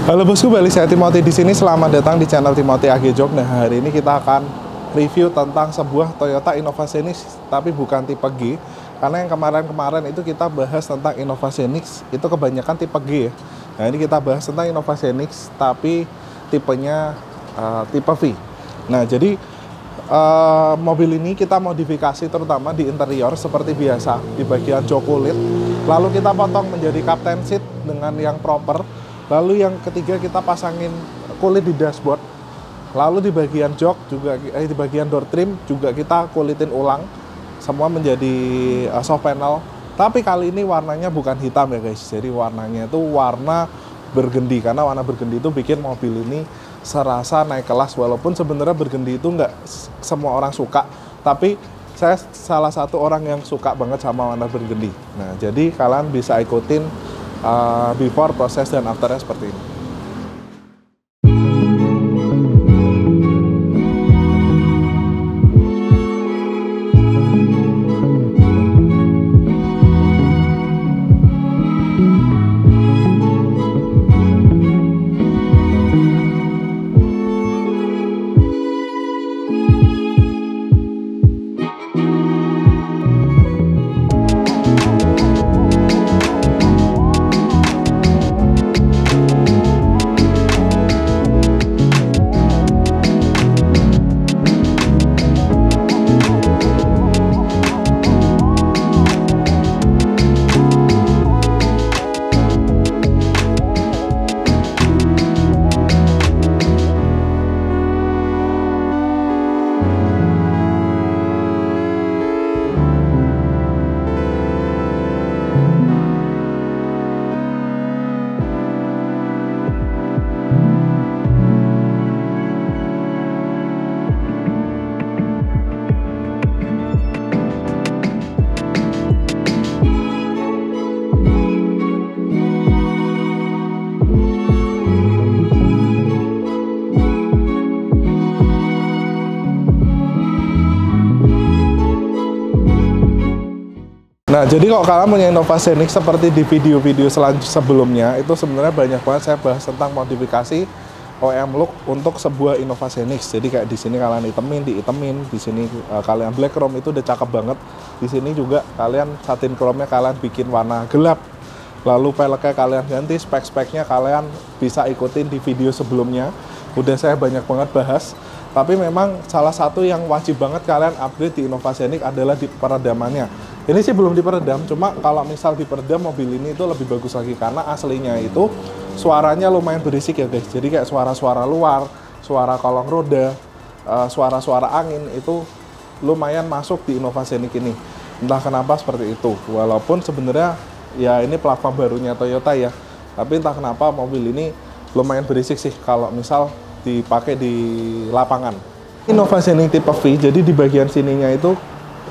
Halo bosku, balik saya Timothy di sini. Selamat datang di channel Timothy AG Jog. Nah, hari ini kita akan review tentang sebuah Toyota Innova Xenix, tapi bukan tipe G. Karena yang kemarin-kemarin itu kita bahas tentang Innova Xenix, itu kebanyakan tipe G ya. Nah, ini kita bahas tentang Innova Xenix, tapi tipenya tipe V. Nah, jadi mobil ini kita modifikasi terutama di interior seperti biasa, di bagian jok kulit. Lalu kita potong menjadi captain seat dengan yang proper. Lalu yang ketiga kita pasangin kulit di dashboard. Lalu di bagian jok juga, di bagian door trim juga kita kulitin ulang. Semua menjadi soft panel. Tapi kali ini warnanya bukan hitam ya guys. Jadi warnanya itu warna burgundy. Karena warna burgundy itu bikin mobil ini serasa naik kelas. Walaupun sebenarnya burgundy itu nggak semua orang suka. Tapi saya salah satu orang yang suka banget sama warna burgundy. Nah, jadi kalian bisa ikutin before, proses, dan afternya seperti ini. Nah, jadi kalau kalian punya Innova Xenix seperti di video-video sebelumnya, itu sebenarnya banyak banget saya bahas tentang modifikasi OEM look untuk sebuah Innova Xenix. Jadi kayak di sini kalian diitemin, di sini kalian black chrome itu udah cakep banget. Di sini juga kalian satin chrome-nya kalian bikin warna gelap. Lalu peleknya kalian ganti, spek-speknya kalian bisa ikutin di video sebelumnya. Udah saya banyak banget bahas. Tapi memang salah satu yang wajib banget kalian upgrade di Innova Xenix adalah di peredamannya. Ini sih belum diperedam, cuma kalau misal diperedam mobil ini itu lebih bagus lagi karena aslinya itu suaranya lumayan berisik ya guys. Jadi kayak suara-suara luar, suara kolong roda, suara-suara angin itu lumayan masuk di Innova Xenix ini. Entah kenapa seperti itu. Walaupun sebenarnya ya ini platform barunya Toyota ya. Tapi entah kenapa mobil ini lumayan berisik sih kalau misal dipakai di lapangan. Innova Xenix tipe V, jadi di bagian sininya itu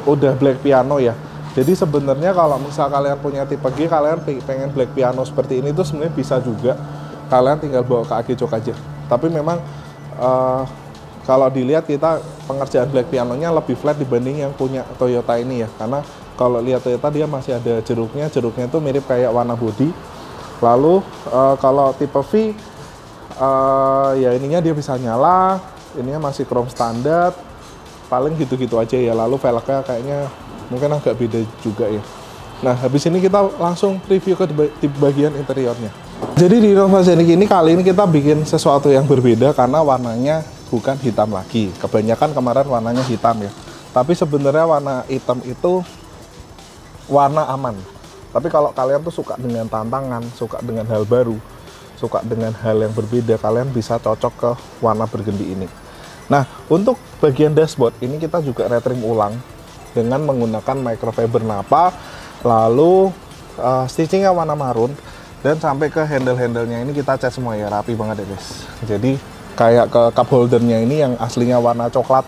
udah black piano ya. Jadi sebenarnya kalau misal kalian punya tipe G, kalian pengen black piano seperti ini tuh sebenarnya bisa juga. Kalian tinggal bawa ke AG Jog aja. Tapi memang kalau dilihat kita pengerjaan black pianonya lebih flat dibanding yang punya Toyota ini ya. Karena kalau lihat Toyota dia masih ada jeruknya itu mirip kayak warna body. Lalu kalau tipe V ya ininya dia bisa nyala, ininya masih chrome standar. Paling gitu-gitu aja ya. Lalu velgnya kayaknya mungkin agak beda juga ya. Nah, habis ini kita langsung review ke di bagian interiornya. Jadi di Innova Xenix ini kali ini kita bikin sesuatu yang berbeda karena warnanya bukan hitam lagi. Kebanyakan kemarin warnanya hitam ya. Tapi sebenarnya warna hitam itu warna aman. Tapi kalau kalian tuh suka dengan tantangan, suka dengan hal baru, suka dengan hal yang berbeda, kalian bisa cocok ke warna burgundy ini. Nah, untuk bagian dashboard ini kita juga retrim ulang dengan menggunakan microfiber napa, lalu stitchingnya warna marun, dan sampai ke handle-handlenya ini kita cat semua ya, rapi banget ya guys. Jadi kayak ke cup holdernya ini yang aslinya warna coklat,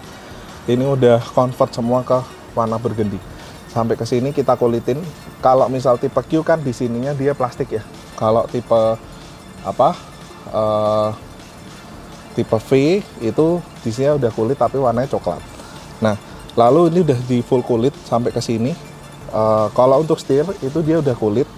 ini udah convert semua ke warna burgundy. Sampai ke sini kita kulitin. Kalau misal tipe Q kan di sininya dia plastik ya. Kalau tipe tipe V itu di sini udah kulit tapi warnanya coklat. Nah, lalu ini udah di full kulit sampai ke sini. Kalau untuk setir itu dia udah kulit,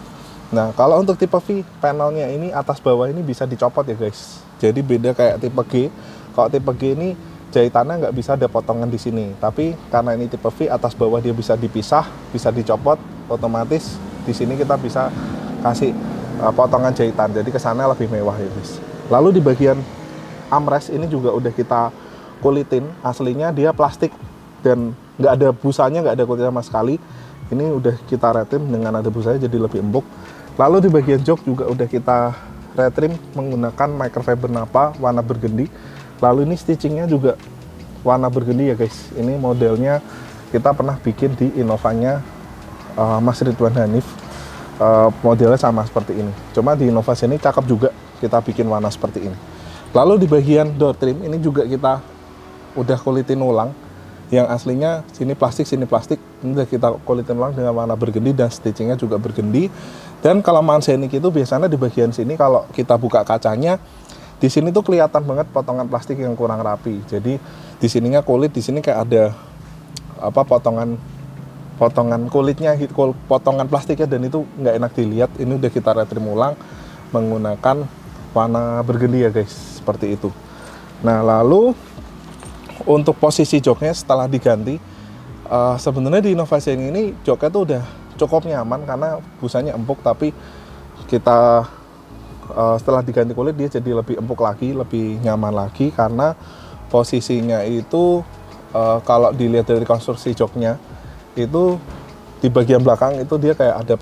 Nah, kalau untuk tipe V, panelnya ini atas bawah ini bisa dicopot ya guys. Jadi beda kayak tipe G. Kalau tipe G ini jahitannya nggak bisa ada potongan di sini. Tapi karena ini tipe V, atas bawah dia bisa dipisah, bisa dicopot, otomatis di sini kita bisa kasih potongan jahitan. Jadi kesannya lebih mewah ya guys. Lalu di bagian armrest ini juga udah kita kulitin. Aslinya dia plastik dan nggak ada busanya, nggak ada kulitnya sama sekali. Ini udah kita retrim dengan ada busanya jadi lebih empuk. Lalu di bagian jok juga udah kita retrim menggunakan microfiber Napa warna burgundy. Lalu ini stitchingnya juga warna burgundy ya guys. Ini modelnya kita pernah bikin di Innovanya Mas Ridwan Hanif. Modelnya sama seperti ini. Cuma di Innovasi ini cakep juga kita bikin warna seperti ini. Lalu di bagian door trim ini juga kita udah kulitin ulang. Yang aslinya sini plastik, ini udah kita kulitin ulang dengan warna burgundy dan stitchingnya juga burgundy. Dan kelemahan Scenic itu biasanya di bagian sini kalau kita buka kacanya, di sini tuh kelihatan banget potongan plastik yang kurang rapi. Jadi di sininya kulit, di sini kayak ada apa potongan kulitnya, potongan plastiknya, dan itu nggak enak dilihat. Ini udah kita retrim ulang menggunakan warna burgundy ya guys, seperti itu. Nah, lalu untuk posisi joknya setelah diganti, sebenarnya di Innovasi ini joknya tuh udah cukup nyaman karena busanya empuk, tapi kita setelah diganti kulit dia jadi lebih empuk lagi, lebih nyaman lagi karena posisinya itu kalau dilihat dari konstruksi joknya itu di bagian belakang itu dia kayak ada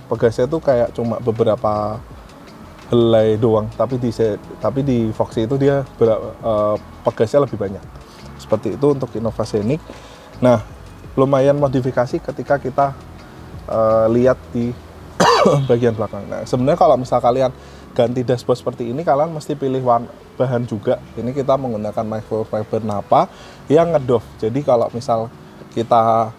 pegasnya tuh kayak cuma beberapa helai doang, tapi di Foxy itu dia pegasnya lebih banyak. Seperti itu untuk Innovasi Scenic. Nah, lumayan modifikasi ketika kita lihat di bagian belakang. Nah, sebenarnya kalau misal kalian ganti dashboard seperti ini, kalian mesti pilih bahan juga. Ini kita menggunakan microfiber Napa yang ngedoff. Jadi kalau misal kita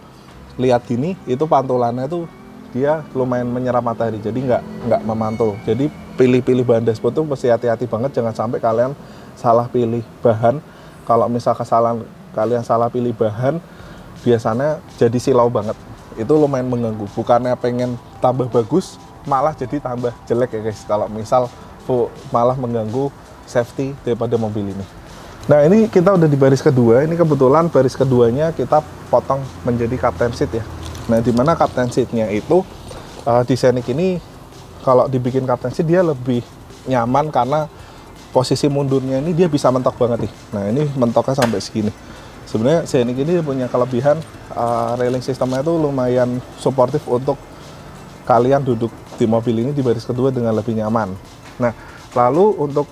lihat gini, itu pantulannya tuh dia lumayan menyerap matahari, jadi nggak memantul. Jadi pilih-pilih bahan dashboard tuh mesti hati-hati banget, jangan sampai kalian salah pilih bahan. Kalau misal kalian salah pilih bahan, biasanya jadi silau banget. Itu lumayan mengganggu. Bukannya pengen tambah bagus, malah jadi tambah jelek ya guys. Kalau misal malah mengganggu safety daripada mobil ini. Nah, ini kita udah di baris kedua. Ini kebetulan baris keduanya kita potong menjadi captain seat ya. Nah, dimana captain seatnya itu di Scenic ini kalau dibikin captain seat dia lebih nyaman karena posisi mundurnya ini dia bisa mentok banget nih. Nah, ini mentoknya sampai segini. Sebenarnya Scenic ini punya kelebihan railing sistemnya itu lumayan suportif untuk kalian duduk di mobil ini di baris kedua dengan lebih nyaman. Nah, lalu untuk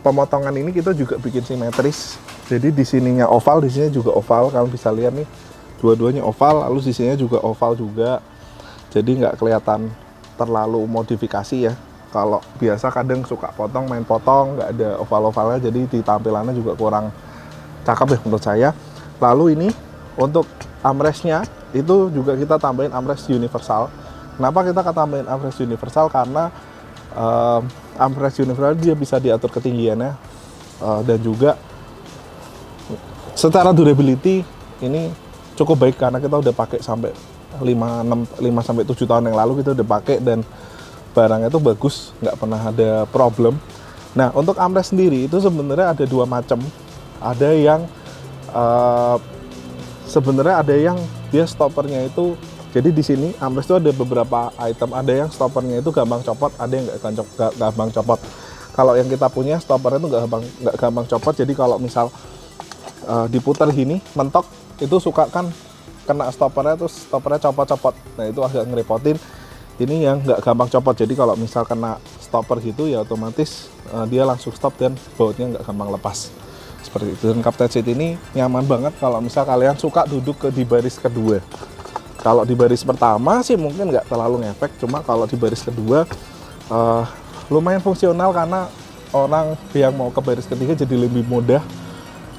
pemotongan ini kita juga bikin simetris. Jadi di sininya oval, di sini juga oval. Kalian bisa lihat nih, dua-duanya oval, lalu di sininya juga oval juga. Jadi nggak kelihatan terlalu modifikasi ya. Kalau biasa kadang suka main potong, nggak ada oval-ovalnya, jadi di tampilannya juga kurang cakep ya menurut saya. Lalu ini untuk armrestnya itu juga kita tambahin armrest universal. Kenapa kita tambahin armrest universal? Karena armrest universal dia bisa diatur ketinggiannya dan juga secara durability ini cukup baik karena kita udah pakai sampai 5-7 tahun yang lalu kita udah pakai dan barangnya itu bagus, nggak pernah ada problem. Nah, untuk armrest sendiri itu sebenarnya ada dua macam. Ada yang sebenarnya ada yang dia stoppernya itu, jadi di sini armrest itu ada beberapa item. Ada yang stoppernya itu gampang copot, ada yang nggak gampang copot. Kalau yang kita punya stoppernya itu nggak gampang copot. Jadi kalau misal diputar gini mentok itu suka kan kena stoppernya, terus stoppernya copot-copot. Nah, itu agak ngerepotin. Ini yang nggak gampang copot, jadi kalau misal kena stopper gitu ya otomatis dia langsung stop dan bautnya nggak gampang lepas seperti itu. Dan captain seat ini nyaman banget kalau misal kalian suka duduk di baris kedua. Kalau di baris pertama sih mungkin nggak terlalu ngefek, cuma kalau di baris kedua lumayan fungsional karena orang yang mau ke baris ketiga jadi lebih mudah.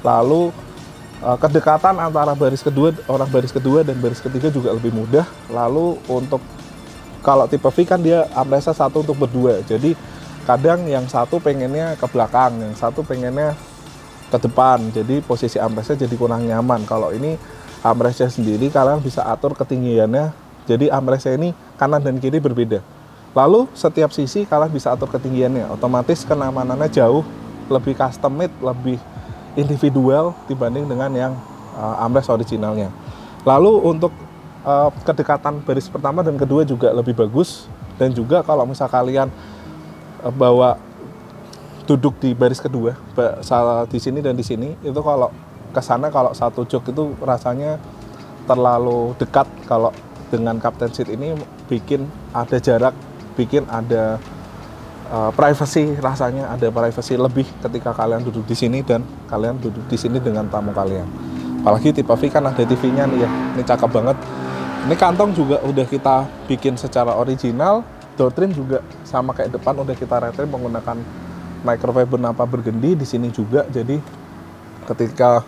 Lalu kedekatan antara orang baris kedua dan baris ketiga juga lebih mudah. Lalu untuk kalau tipe V kan dia armrestnya satu untuk berdua, jadi kadang yang satu pengennya ke belakang, yang satu pengennya ke depan, jadi posisi armrestnya jadi kurang nyaman. Kalau ini armrestnya sendiri kalian bisa atur ketinggiannya, jadi armrestnya ini kanan dan kiri berbeda. Lalu setiap sisi kalian bisa atur ketinggiannya, otomatis kenamanannya jauh lebih custom made, lebih individual dibanding dengan yang armrest originalnya. Lalu untuk kedekatan baris pertama dan kedua juga lebih bagus, dan juga kalau misal kalian bawa duduk di baris kedua di sini dan di sini, itu kalau kesana kalau satu jok itu rasanya terlalu dekat. Kalau dengan captain seat ini bikin ada jarak, bikin ada privacy, rasanya ada privacy lebih ketika kalian duduk di sini dan kalian duduk di sini dengan tamu kalian. Apalagi tipe V kan ada TV-nya nih ya, ini cakep banget. Ini kantong juga udah kita bikin secara original, door trim juga sama kayak depan udah kita retrim menggunakan microfiber napa burgundy di sini juga. Jadi ketika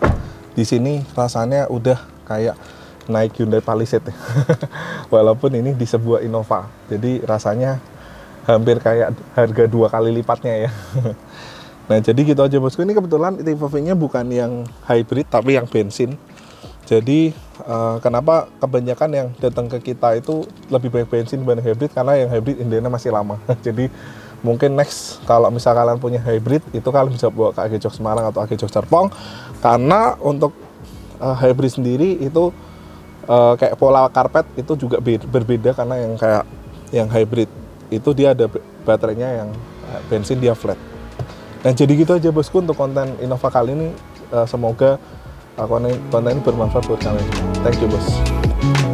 di sini rasanya udah kayak naik Hyundai Palisade ya. Walaupun ini di sebuah Innova, jadi rasanya hampir kayak harga 2 kali lipatnya ya. Nah jadi gitu aja bosku. Ini kebetulan tipe V-nya bukan yang hybrid tapi yang bensin. Jadi kenapa kebanyakan yang datang ke kita itu lebih baik bensin dibanding hybrid, karena yang hybrid indennya masih lama. Jadi mungkin next kalau misal kalian punya hybrid itu kalian bisa bawa ke AG Jok Semarang atau AG Jok Serpong, karena untuk hybrid sendiri itu kayak pola karpet itu juga berbeda, karena yang kayak yang hybrid itu dia ada baterainya, yang bensin dia flat. Nah jadi gitu aja bosku untuk konten Innova kali ini. Semoga konten ini bermanfaat buat kalian. Thank you bos.